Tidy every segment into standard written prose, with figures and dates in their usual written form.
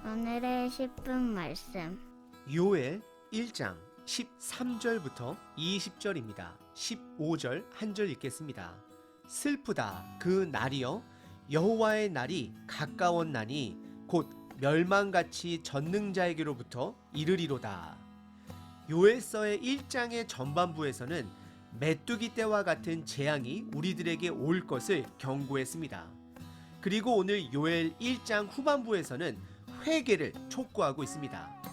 오늘의 10분 말씀. 요엘 1장 13절부터 20절입니다. 15절 한 절 읽겠습니다. 슬프다 그 날이여 여호와의 날이 가까웠나니 곧 멸망같이 전능자에게로부터 이르리로다. 요엘서의 1장의 전반부에서는 메뚜기 떼와 같은 재앙이 우리들에게 올 것을 경고했습니다. 그리고 오늘 요엘 1장 후반부에서는 회개를 촉구하고 있습니다.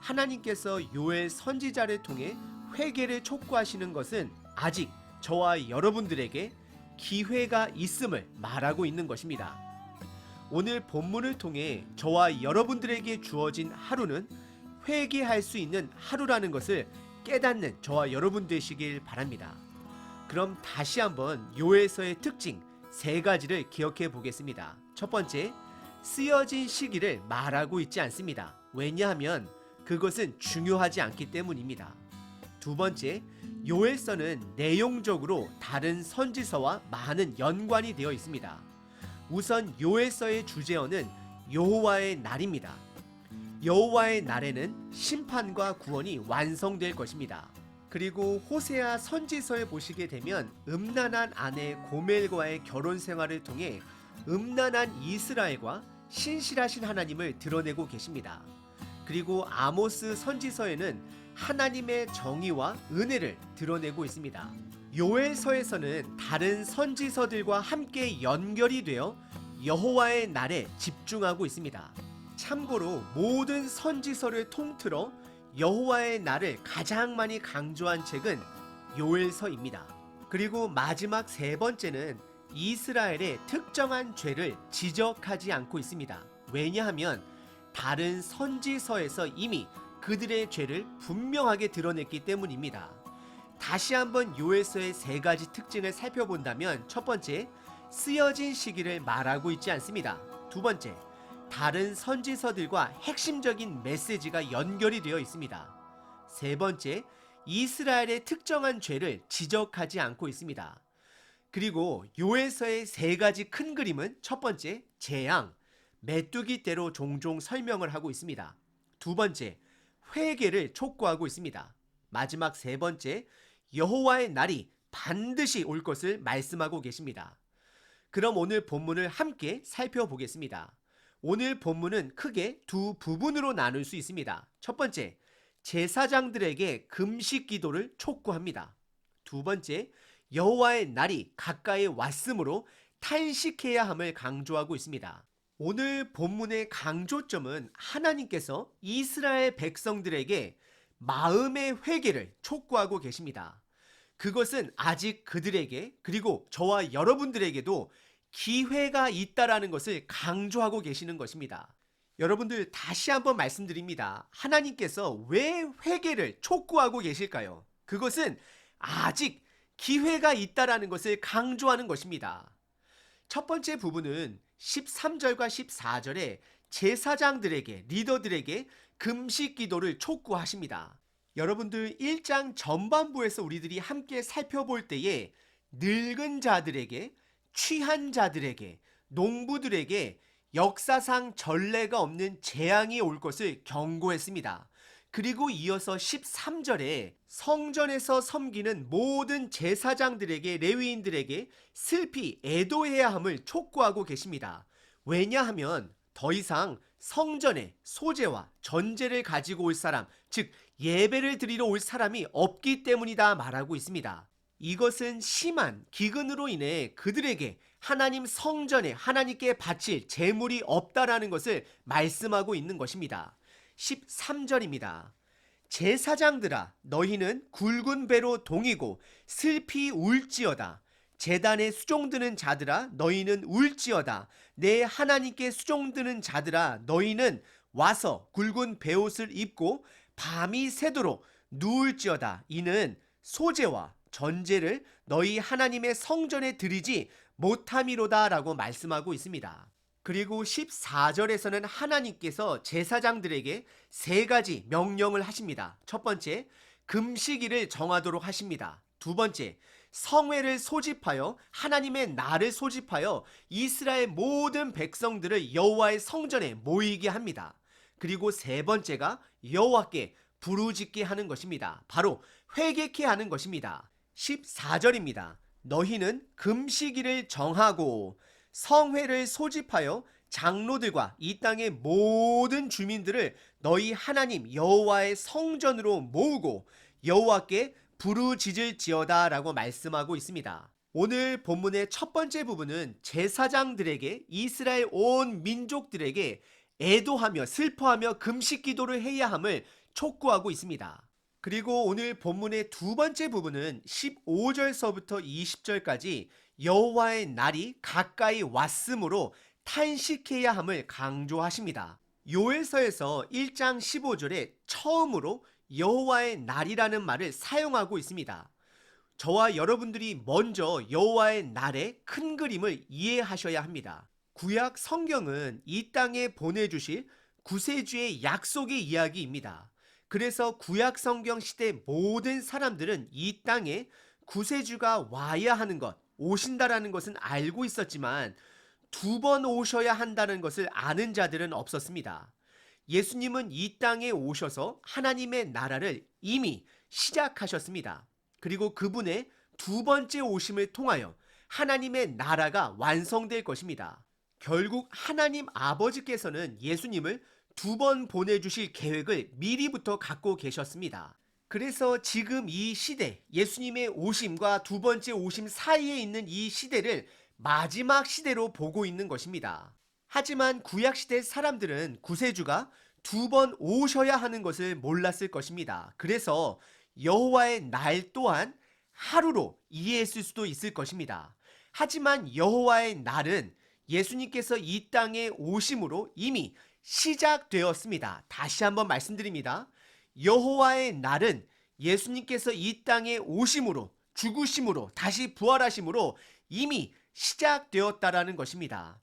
하나님께서 요엘 선지자를 통해 회개를 촉구하시는 것은 아직 저와 여러분들에게 기회가 있음을 말하고 있는 것입니다. 오늘 본문을 통해 저와 여러분들에게 주어진 하루는 회개할 수 있는 하루라는 것을 깨닫는 저와 여러분 되시길 바랍니다. 그럼 다시 한번 요엘서의 특징 3가지를 기억해 보겠습니다. 첫 번째, 쓰여진 시기를 말하고 있지 않습니다. 왜냐하면 그것은 중요하지 않기 때문입니다. 두 번째, 요엘서는 내용적으로 다른 선지서와 많은 연관이 되어 있습니다. 우선 요엘서의 주제어는 여호와의 날입니다. 여호와의 날에는 심판과 구원이 완성될 것입니다. 그리고 호세아 선지서에 보시게 되면 음란한 아내 고멜과의 결혼 생활을 통해 음란한 이스라엘과 신실하신 하나님을 드러내고 계십니다. 그리고 아모스 선지서에는 하나님의 정의와 은혜를 드러내고 있습니다. 요엘서에서는 다른 선지서들과 함께 연결이 되어 여호와의 날에 집중하고 있습니다. 참고로 모든 선지서를 통틀어 여호와의 날을 가장 많이 강조한 책은 요엘서입니다. 그리고 마지막 3번째는 이스라엘의 특정한 죄를 지적하지 않고 있습니다. 왜냐하면 다른 선지서에서 이미 그들의 죄를 분명하게 드러냈기 때문입니다. 다시 한번 요엘서의 3가지 특징을 살펴본다면, 첫 번째, 쓰여진 시기를 말하고 있지 않습니다. 두 번째, 다른 선지서들과 핵심적인 메시지가 연결이 되어 있습니다. 세 번째, 이스라엘의 특정한 죄를 지적하지 않고 있습니다. 그리고 요엘서의 3가지 큰 그림은, 첫 번째, 재앙, 메뚜기 떼로 종종 설명을 하고 있습니다. 두 번째, 회개를 촉구하고 있습니다. 마지막 3번째, 여호와의 날이 반드시 올 것을 말씀하고 계십니다. 그럼 오늘 본문을 함께 살펴보겠습니다. 오늘 본문은 크게 2 부분으로 나눌 수 있습니다. 첫 번째, 제사장들에게 금식 기도를 촉구합니다. 두 번째, 여호와의 날이 가까이 왔으므로 탄식해야 함을 강조하고 있습니다. 오늘 본문의 강조점은 하나님께서 이스라엘 백성들에게 마음의 회개를 촉구하고 계십니다. 그것은 아직 그들에게, 그리고 저와 여러분들에게도 기회가 있다라는 것을 강조하고 계시는 것입니다. 여러분들, 다시 한번 말씀드립니다. 하나님께서 왜 회개를 촉구하고 계실까요? 그것은 아직 기회가 있다라는 것을 강조하는 것입니다. 첫 번째 부분은 13절과 14절에 제사장들에게, 리더들에게 금식 기도를 촉구하십니다. 여러분들, 1장 전반부에서 우리들이 함께 살펴볼 때에 늙은 자들에게, 취한 자들에게, 농부들에게 역사상 전례가 없는 재앙이 올 것을 경고했습니다. 그리고 이어서 13절에 성전에서 섬기는 모든 제사장들에게, 레위인들에게 슬피 애도해야 함을 촉구하고 계십니다. 왜냐하면 더 이상 성전에 소제와 전제를 가지고 올 사람, 즉 예배를 드리러 올 사람이 없기 때문이다 말하고 있습니다. 이것은 심한 기근으로 인해 그들에게 하나님 성전에 하나님께 바칠 제물이 없다라는 것을 말씀하고 있는 것입니다. 13절입니다. 제사장들아, 너희는 굵은 배로 동이고 슬피 울지어다. 제단에 수종드는 자들아, 너희는 울지어다. 내 하나님께 수종드는 자들아, 너희는 와서 굵은 베옷을 입고 밤이 새도록 누울지어다. 이는 소제와 전제를 너희 하나님의 성전에 드리지 못함이로다 라고 말씀하고 있습니다. 그리고 14절에서는 하나님께서 제사장들에게 3가지 명령을 하십니다. 첫 번째, 금식일을 정하도록 하십니다. 두 번째, 성회를 소집하여 하나님의 날을 소집하여 이스라엘 모든 백성들을 여호와의 성전에 모이게 합니다. 그리고 세 번째가 여호와께 부르짖게 하는 것입니다. 바로 회개케 하는 것입니다. 14절입니다. 너희는 금식일을 정하고 성회를 소집하여 장로들과 이 땅의 모든 주민들을 너희 하나님 여호와의 성전으로 모으고 여호와께 부르짖을지어다 라고 말씀하고 있습니다. 오늘 본문의 첫 번째 부분은 제사장들에게 이스라엘 온 민족들에게 애도하며 슬퍼하며 금식 기도를 해야 함을 촉구하고 있습니다. 그리고 오늘 본문의 두 번째 부분은 15절서부터 20절까지 여호와의 날이 가까이 왔으므로 탄식해야 함을 강조하십니다. 요엘서에서 1장 15절에 처음으로 여호와의 날이라는 말을 사용하고 있습니다. 저와 여러분들이 먼저 여호와의 날의 큰 그림을 이해하셔야 합니다. 구약 성경은 이 땅에 보내주실 구세주의 약속의 이야기입니다. 그래서 구약 성경 시대 모든 사람들은 이 땅에 구세주가 와야 하는 것, 오신다라는 것은 알고 있었지만 두 번 오셔야 한다는 것을 아는 자들은 없었습니다. 예수님은 이 땅에 오셔서 하나님의 나라를 이미 시작하셨습니다. 그리고 그분의 두 번째 오심을 통하여 하나님의 나라가 완성될 것입니다. 결국 하나님 아버지께서는 예수님을 두 번 보내주실 계획을 미리부터 갖고 계셨습니다. 그래서 지금 이 시대, 예수님의 오심과 두 번째 오심 사이에 있는 이 시대를 마지막 시대로 보고 있는 것입니다. 하지만 구약시대 사람들은 구세주가 두 번 오셔야 하는 것을 몰랐을 것입니다. 그래서 여호와의 날 또한 하루로 이해했을 수도 있을 것입니다. 하지만 여호와의 날은 예수님께서 이 땅에 오심으로 이미 시작되었습니다. 다시 한번 말씀드립니다. 여호와의 날은 예수님께서 이 땅에 오심으로, 죽으심으로, 다시 부활하심으로 이미 시작되었다라는 것입니다.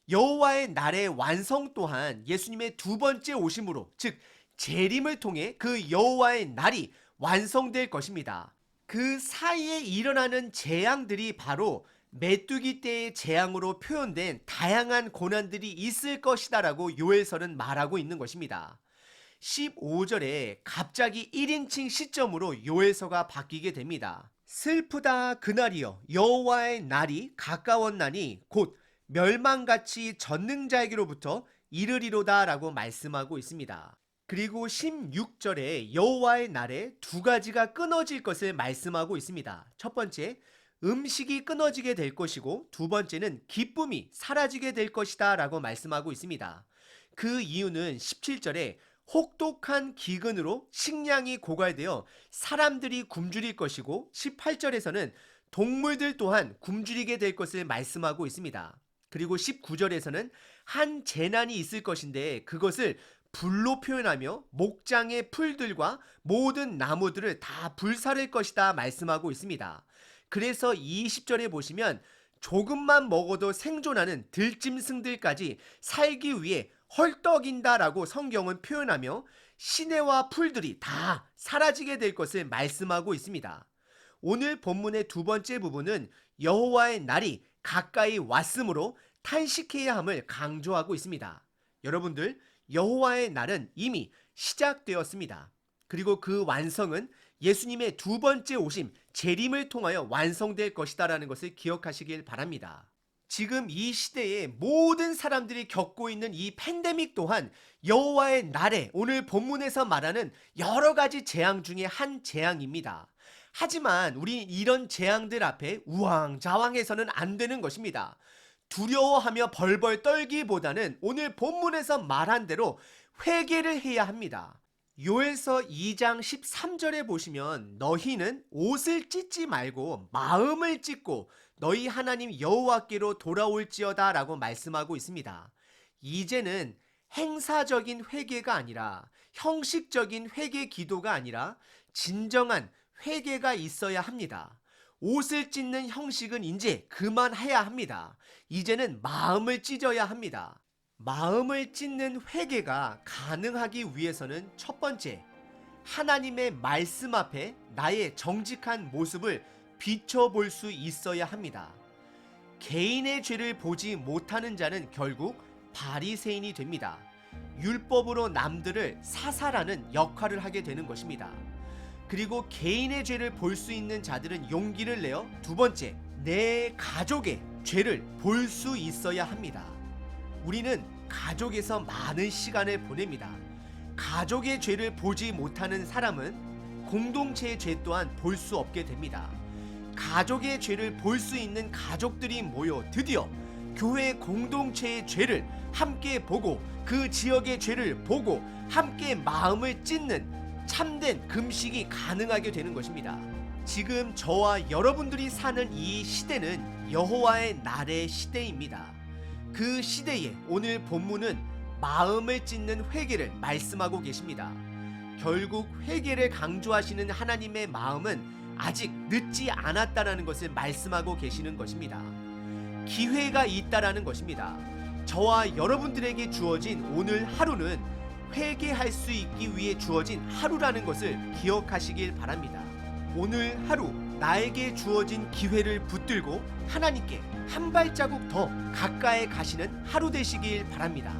여호와의 날의 완성 또한 예수님의 두 번째 오심으로, 즉 재림을 통해 그 여호와의 날이 완성될 것입니다. 그 사이에 일어나는 재앙들이 바로 메뚜기 때의 재앙으로 표현된 다양한 고난들이 있을 것이다라고 요엘서는 말하고 있는 것입니다. 15절에 갑자기 1인칭 시점으로 요엘서가 바뀌게 됩니다. 슬프다 그날이여 여호와의 날이 가까웠나니 곧 멸망같이 전능자에게로부터 이르리로다 라고 말씀하고 있습니다. 그리고 16절에 여호와의 날에 두 가지가 끊어질 것을 말씀하고 있습니다. 첫 번째, 음식이 끊어지게 될 것이고 두 번째는 기쁨이 사라지게 될 것이다 라고 말씀하고 있습니다. 그 이유는 17절에 혹독한 기근으로 식량이 고갈되어 사람들이 굶주릴 것이고 18절에서는 동물들 또한 굶주리게 될 것을 말씀하고 있습니다. 그리고 19절에서는 한 재난이 있을 것인데 그것을 불로 표현하며 목장의 풀들과 모든 나무들을 다 불사를 것이다 말씀하고 있습니다. 그래서 20절에 보시면 조금만 먹어도 생존하는 들짐승들까지 살기 위해 헐떡인다라고 성경은 표현하며 시내와 풀들이 다 사라지게 될 것을 말씀하고 있습니다. 오늘 본문의 두 번째 부분은 여호와의 날이 가까이 왔으므로 탄식해야 함을 강조하고 있습니다. 여러분들, 여호와의 날은 이미 시작되었습니다. 그리고 그 완성은 예수님의 두 번째 오심, 재림을 통하여 완성될 것이다라는 것을 기억하시길 바랍니다. 지금 이 시대에 모든 사람들이 겪고 있는 이 팬데믹 또한 여호와의 날에 오늘 본문에서 말하는 여러 가지 재앙 중에 한 재앙입니다. 하지만 우리 이런 재앙들 앞에 우왕좌왕해서는 안 되는 것입니다. 두려워하며 벌벌 떨기보다는 오늘 본문에서 말한 대로 회개를 해야 합니다. 요엘서 2장 13절에 보시면 너희는 옷을 찢지 말고 마음을 찢고 너희 하나님 여호와께로 돌아올지어다 라고 말씀하고 있습니다. 이제는 행사적인 회개가 아니라 형식적인 회개 기도가 아니라 진정한 회개가 있어야 합니다. 옷을 찢는 형식은 이제 그만해야 합니다. 이제는 마음을 찢어야 합니다. 마음을 찢는 회개가 가능하기 위해서는 첫 번째, 하나님의 말씀 앞에 나의 정직한 모습을 비춰볼 수 있어야 합니다. 개인의 죄를 보지 못하는 자는 결국 바리새인이 됩니다. 율법으로 남들을 사살하는 역할을 하게 되는 것입니다. 그리고 개인의 죄를 볼 수 있는 자들은 용기를 내어 두 번째, 내 가족의 죄를 볼 수 있어야 합니다. 우리는 가족에서 많은 시간을 보냅니다. 가족의 죄를 보지 못하는 사람은 공동체의 죄 또한 볼 수 없게 됩니다. 가족의 죄를 볼 수 있는 가족들이 모여 드디어 교회 공동체의 죄를 함께 보고 그 지역의 죄를 보고 함께 마음을 찢는 참된 금식이 가능하게 되는 것입니다. 지금 저와 여러분들이 사는 이 시대는 여호와의 날의 시대입니다. 그 시대에 오늘 본문은 마음을 찢는 회개를 말씀하고 계십니다. 결국 회개를 강조하시는 하나님의 마음은 아직 늦지 않았다라는 것을 말씀하고 계시는 것입니다. 기회가 있다라는 것입니다. 저와 여러분들에게 주어진 오늘 하루는 회개할 수 있기 위해 주어진 하루라는 것을 기억하시길 바랍니다. 오늘 하루 나에게 주어진 기회를 붙들고 하나님께 한 발자국 더 가까이 가시는 하루 되시길 바랍니다.